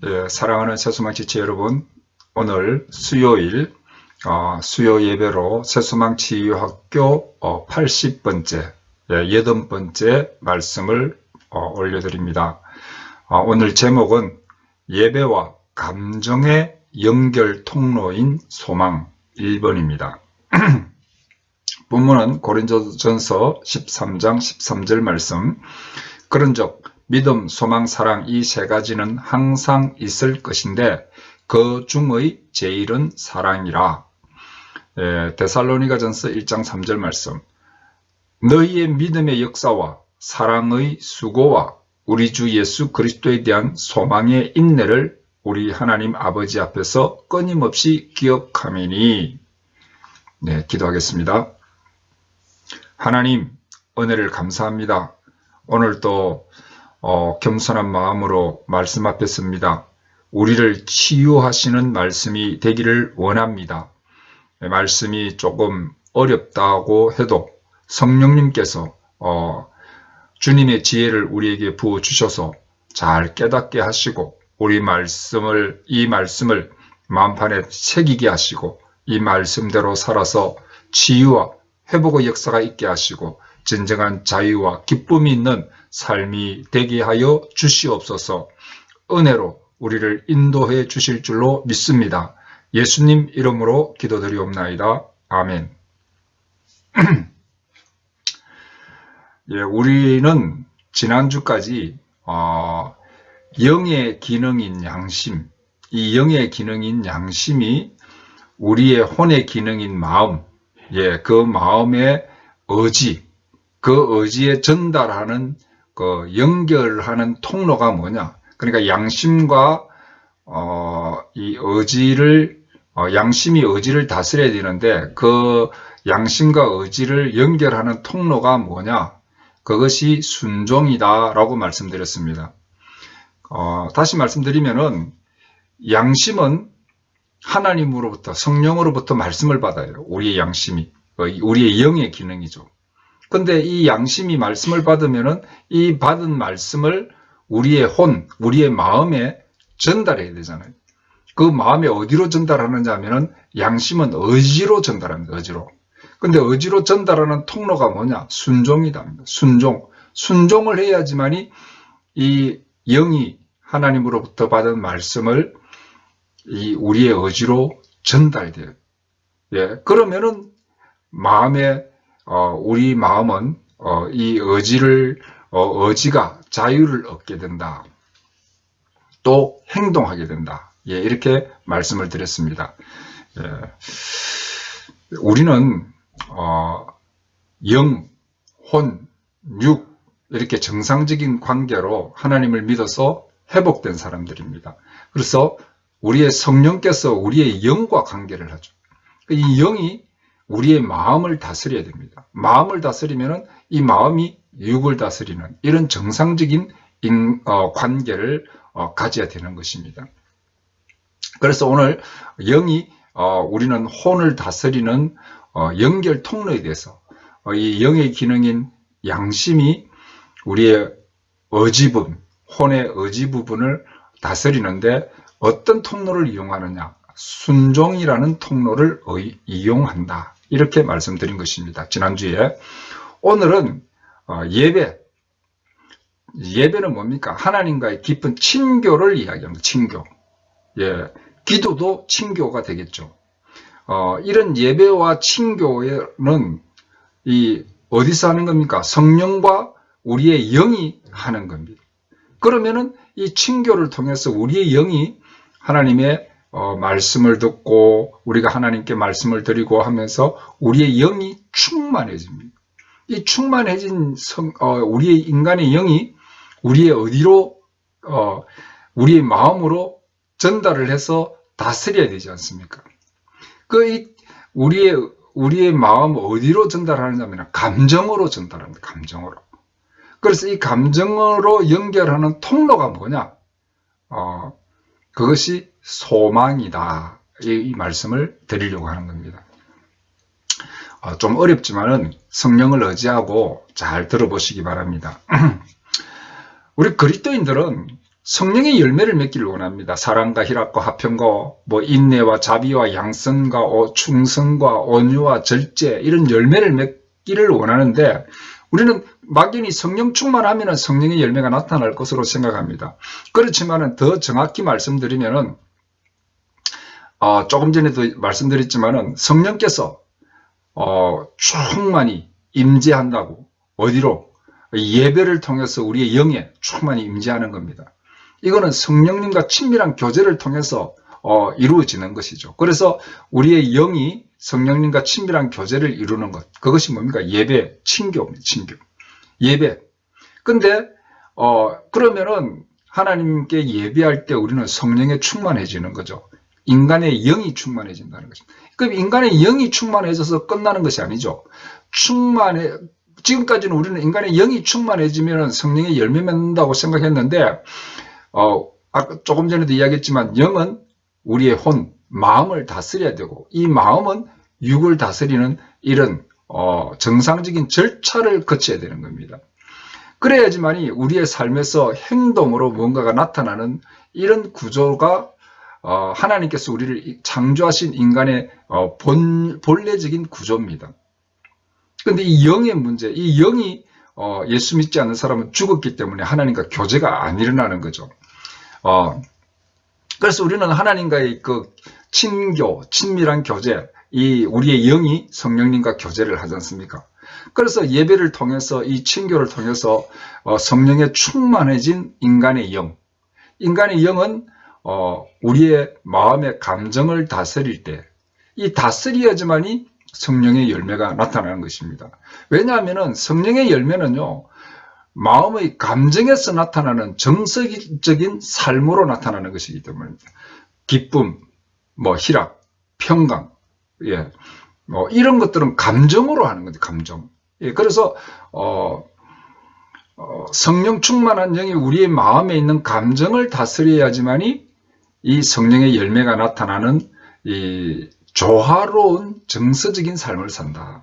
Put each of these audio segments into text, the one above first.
예, 사랑하는 새소망 지체 여러분, 오늘 수요일 수요 예배로 새소망 치유학교 80번째, 80번째 말씀을 올려드립니다. 오늘 제목은 예배와 감정의 연결 통로인 소망 1번입니다. 본문은 고린도전서 13장 13절 말씀, 그런즉 믿음, 소망, 사랑 이 세 가지는 항상 있을 것인데 그 중의 제일은 사랑이라. 데살로니가전서 1장 3절 말씀, 너희의 믿음의 역사와 사랑의 수고와 우리 주 예수 그리스도에 대한 소망의 인내를 우리 하나님 아버지 앞에서 끊임없이 기억하매니. 기도하겠습니다. 하나님, 은혜를 감사합니다. 오늘도 겸손한 마음으로 말씀 앞에 섭니다. 우리를 치유하시는 말씀이 되기를 원합니다. 말씀이 조금 어렵다고 해도 성령님께서 주님의 지혜를 우리에게 부어주셔서 잘 깨닫게 하시고 이 말씀을 마음판에 새기게 하시고 이 말씀대로 살아서 치유와 회복의 역사가 있게 하시고 진정한 자유와 기쁨이 있는 삶이 되게 하여 주시옵소서. 은혜로 우리를 인도해 주실 줄로 믿습니다. 예수님 이름으로 기도드리옵나이다. 아멘. 우리는 지난주까지 영의 기능인 양심, 이 영의 기능인 양심이 우리의 혼의 기능인 마음, 그 마음의 의지, 그 의지에 전달하는 연결하는 통로가 뭐냐? 그러니까 양심과 이 의지를 양심이 의지를 다스려야 되는데 그 양심과 의지를 연결하는 통로가 뭐냐? 그것이 순종이다라고 말씀드렸습니다. 다시 말씀드리면은 양심은 하나님으로부터 성령으로부터 말씀을 받아요. 우리의 양심이 우리의 영의 기능이죠. 근데 이 양심이 말씀을 받으면은 이 받은 말씀을 우리의 혼, 우리의 마음에 전달해야 되잖아요. 그 마음에 어디로 전달하느냐 하면은 양심은 의지로 전달합니다. 의지로. 근데 의지로 전달하는 통로가 뭐냐? 순종이다. 순종을 해야지만이 이 영이 하나님으로부터 받은 말씀을 우리의 의지로 전달돼요. 그러면은 우리 마음은 이 의지가 자유를 얻게 된다. 또 행동하게 된다. 이렇게 말씀을 드렸습니다. 우리는 영, 혼, 육 이렇게 정상적인 관계로 하나님을 믿어서 회복된 사람들입니다. 그래서 우리의 성령께서 우리의 영과 관계를 하죠. 이 영이 우리의 마음을 다스려야 됩니다. 마음을 다스리면 이 마음이 육을 다스리는 이런 정상적인 관계를 가져야 되는 것입니다. 그래서 오늘 영이 우리는 혼을 다스리는 연결 통로에 대해서 이 영의 기능인 양심이 우리의 혼의 의지 부분을 다스리는데 어떤 통로를 이용하느냐? 순종이라는 통로를 이용한다. 이렇게 말씀드린 것입니다. 지난주에. 오늘은 예배는 뭡니까? 하나님과의 깊은 친교를 이야기합니다. 친교. 기도도 친교가 되겠죠. 이런 예배와 친교는 어디서 하는 겁니까? 성령과 우리의 영이 하는 겁니다. 그러면은 이 친교를 통해서 우리의 영이 하나님의 말씀을 듣고 우리가 하나님께 말씀을 드리고 하면서 우리의 영이 충만해집니다. 이 충만해진 우리의 인간의 영이 우리의 마음으로 전달을 해서 다스려야 되지 않습니까? 우리의 마음을 어디로 전달하느냐면 감정으로 전달합니다. 감정으로. 그래서 이 감정으로 연결하는 통로가 뭐냐? 그것이 소망이다. 이 말씀을 드리려고 하는 겁니다. 좀 어렵지만은 성령을 의지하고 잘 들어보시기 바랍니다. 우리 그리스도인들은 성령의 열매를 맺기를 원합니다. 사랑과 희락과 화평과 뭐 인내와 자비와 양선과 충성과 온유와 절제 이런 열매를 맺기를 원하는데 우리는 막연히 성령 충만하면 성령의 열매가 나타날 것으로 생각합니다. 그렇지만은 더 정확히 말씀드리면은 조금 전에도 말씀드렸지만은 성령께서 충만히 임재한다고 어디로 예배를 통해서 우리의 영에 충만히 임재하는 겁니다. 이거는 성령님과 친밀한 교제를 통해서 이루어지는 것이죠. 그래서 우리의 영이 성령님과 친밀한 교제를 이루는 것, 그것이 뭡니까? 예배, 친교입니다. 친교. 예배. 근데 그러면은 하나님께 예배할 때 우리는 성령에 충만해지는 거죠. 인간의 영이 충만해진다는 것입니다. 그럼 인간의 영이 충만해져서 끝나는 것이 아니죠. 지금까지는 우리는 인간의 영이 충만해지면 성령의 열매 맺는다고 생각했는데 아까 조금 전에도 이야기했지만 영은 우리의 혼, 마음을 다스려야 되고 이 마음은 육을 다스리는 이런 정상적인 절차를 거쳐야 되는 겁니다. 그래야지만이 우리의 삶에서 행동으로 뭔가가 나타나는 이런 구조가 하나님께서 우리를 창조하신 인간의 본래적인 구조입니다. 그런데 이 영의 문제, 이 영이 예수 믿지 않는 사람은 죽었기 때문에 하나님과 교제가 안 일어나는 거죠. 그래서 우리는 하나님과의 그 친교, 친밀한 교제, 우리의 영이 성령님과 교제를 하지 않습니까? 그래서 예배를 통해서 이 친교를 통해서 성령에 충만해진 인간의 영, 인간의 영은 우리의 마음의 감정을 다스릴 때 이 다스려야지만이 성령의 열매가 나타나는 것입니다. 왜냐하면 성령의 열매는요, 마음의 감정에서 나타나는 정서적인 삶으로 나타나는 것이기 때문입니다. 기쁨, 희락, 평강, 이런 것들은 감정으로 하는 거죠. 감정. 그래서 성령 충만한 영이 우리의 마음에 있는 감정을 다스려야지만이 이 성령의 열매가 나타나는 이 조화로운 정서적인 삶을 산다.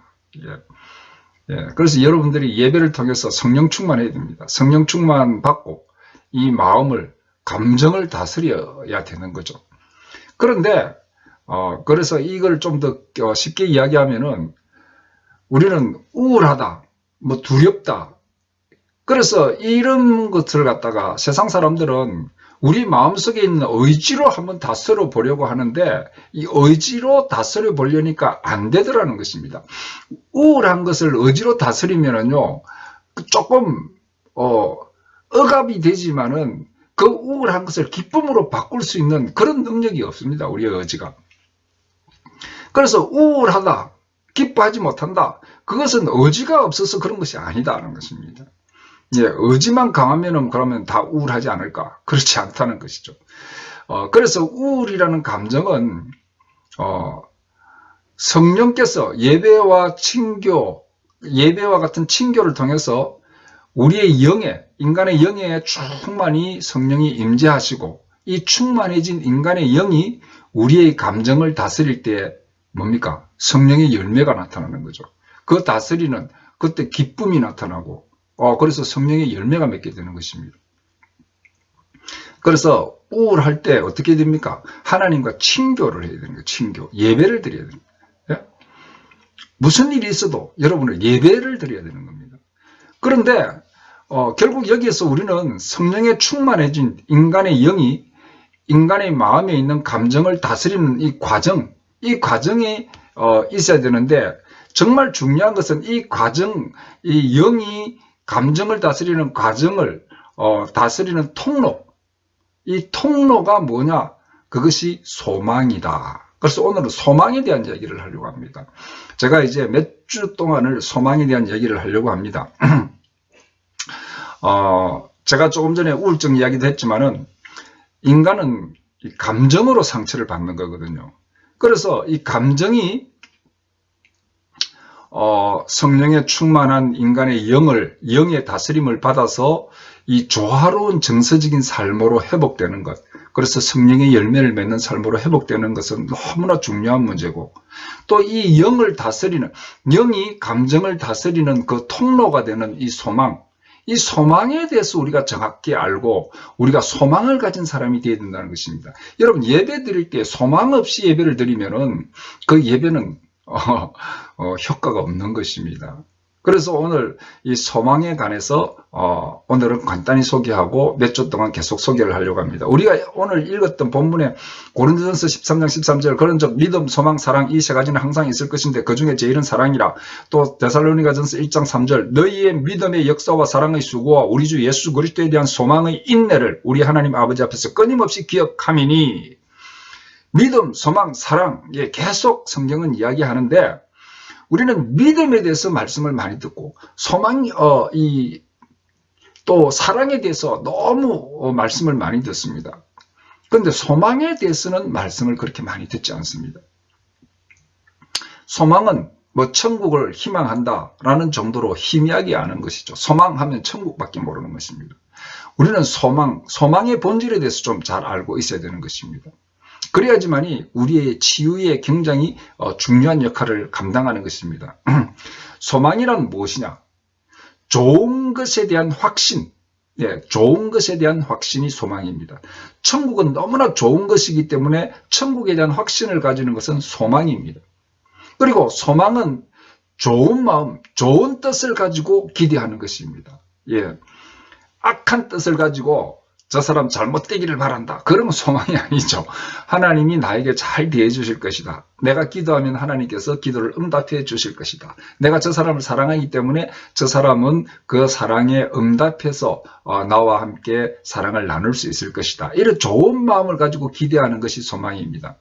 그래서 여러분들이 예배를 통해서 성령 충만해야 됩니다. 성령 충만 받고 이 마음을, 감정을 다스려야 되는 거죠. 그런데 그래서 이걸 좀 더 쉽게 이야기하면은 우리는 우울하다, 두렵다. 그래서 이런 것들을 갖다가 세상 사람들은 우리 마음속에 있는 의지로 한번 다스려 보려고 하는데 이 의지로 다스려 보려니까 안 되더라는 것입니다. 우울한 것을 의지로 다스리면은요, 조금 억압이 되지만은 그 우울한 것을 기쁨으로 바꿀 수 있는 그런 능력이 없습니다. 우리의 의지가. 그래서 우울하다, 기뻐하지 못한다. 그것은 의지가 없어서 그런 것이 아니다라는 것입니다. 의지만 강하면은 그러면 다 우울하지 않을까? 그렇지 않다는 것이죠. 그래서 우울이라는 감정은 성령께서 예배와 같은 친교를 통해서 우리의 영에, 인간의 영에 충만히 성령이 임재하시고 이 충만해진 인간의 영이 우리의 감정을 다스릴 때 뭡니까? 성령의 열매가 나타나는 거죠. 그 다스리는 그때 기쁨이 나타나고 그래서 성령의 열매가 맺게 되는 것입니다. 그래서 우울할 때 어떻게 됩니까? 하나님과 친교를 해야 되는 거예요. 친교. 예배를 드려야 됩니다. 무슨 일이 있어도 여러분은 예배를 드려야 되는 겁니다. 그런데 결국 여기에서 우리는 성령에 충만해진 인간의 영이 인간의 마음에 있는 감정을 다스리는 이 과정이 있어야 되는데 정말 중요한 것은 이 영이 감정을 다스리는 과정을 다스리는 통로, 이 통로가 뭐냐? 그것이 소망이다. 그래서 오늘은 소망에 대한 얘기를 하려고 합니다. 제가 이제 몇 주 동안을 소망에 대한 얘기를 하려고 합니다. 제가 조금 전에 우울증 이야기도 했지만은 인간은 감정으로 상처를 받는 거거든요. 그래서 이 감정이 성령에 충만한 인간의 영의 다스림을 받아서 이 조화로운 정서적인 삶으로 회복되는 것, 그래서 성령의 열매를 맺는 삶으로 회복되는 것은 너무나 중요한 문제고, 또 이 영이 감정을 다스리는 그 통로가 되는 이 소망, 이 소망에 대해서 우리가 정확히 알고 우리가 소망을 가진 사람이 되어야 된다는 것입니다. 여러분, 예배 드릴 때 소망 없이 예배를 드리면은 그 예배는 효과가 없는 것입니다. 그래서 오늘 이 소망에 관해서 오늘은 간단히 소개하고 몇 주 동안 계속 소개를 하려고 합니다. 우리가 오늘 읽었던 본문에 고린도전서 13장 13절 그런 적 믿음, 소망, 사랑 이 세 가지는 항상 있을 것인데 그 중에 제일은 사랑이라. 또 데살로니가전서 1장 3절 너희의 믿음의 역사와 사랑의 수고와 우리 주 예수 그리스도에 대한 소망의 인내를 우리 하나님 아버지 앞에서 끊임없이 기억함이니. 믿음, 소망, 사랑 계속 성경은 이야기하는데 우리는 믿음에 대해서 말씀을 많이 듣고 또 사랑에 대해서 너무 말씀을 많이 듣습니다. 그런데 소망에 대해서는 말씀을 그렇게 많이 듣지 않습니다. 소망은 천국을 희망한다라는 정도로 희미하게 아는 것이죠. 소망하면 천국밖에 모르는 것입니다. 우리는 소망의 본질에 대해서 좀 잘 알고 있어야 되는 것입니다. 그래야지만이 우리의 치유에 굉장히 중요한 역할을 감당하는 것입니다. 소망이란 무엇이냐? 좋은 것에 대한 확신, 좋은 것에 대한 확신이 소망입니다. 천국은 너무나 좋은 것이기 때문에 천국에 대한 확신을 가지는 것은 소망입니다. 그리고 소망은 좋은 마음, 좋은 뜻을 가지고 기대하는 것입니다. 악한 뜻을 가지고 저 사람 잘못되기를 바란다. 그러면 소망이 아니죠. 하나님이 나에게 잘 대해 주실 것이다. 내가 기도하면 하나님께서 기도를 응답해 주실 것이다. 내가 저 사람을 사랑하기 때문에 저 사람은 그 사랑에 응답해서 나와 함께 사랑을 나눌 수 있을 것이다. 이런 좋은 마음을 가지고 기대하는 것이 소망입니다.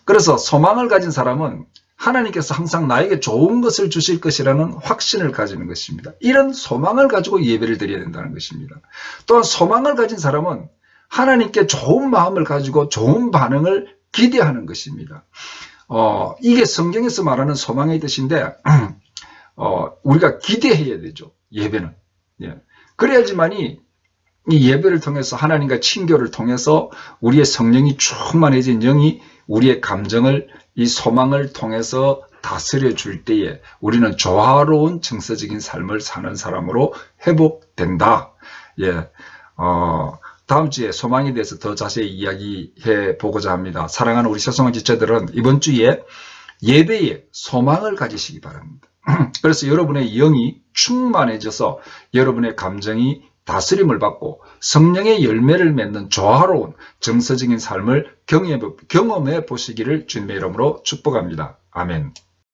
그래서 소망을 가진 사람은 하나님께서 항상 나에게 좋은 것을 주실 것이라는 확신을 가지는 것입니다. 이런 소망을 가지고 예배를 드려야 된다는 것입니다. 또한 소망을 가진 사람은 하나님께 좋은 마음을 가지고 좋은 반응을 기대하는 것입니다. 이게 성경에서 말하는 소망의 뜻인데 우리가 기대해야 되죠. 예배는. 그래야지만이 이 예배를 통해서 하나님과 친교를 통해서 우리의 성령이 충만해진 영이 우리의 감정을 이 소망을 통해서 다스려 줄 때에 우리는 조화로운 정서적인 삶을 사는 사람으로 회복된다. 다음 주에 소망에 대해서 더 자세히 이야기해 보고자 합니다. 사랑하는 우리 소소망 지체들은 이번 주에 예배에 소망을 가지시기 바랍니다. 그래서 여러분의 영이 충만해져서 여러분의 감정이 다스림을 받고 성령의 열매를 맺는 조화로운 정서적인 삶을 경험해 보시기를 주님의 이름으로 축복합니다. 아멘.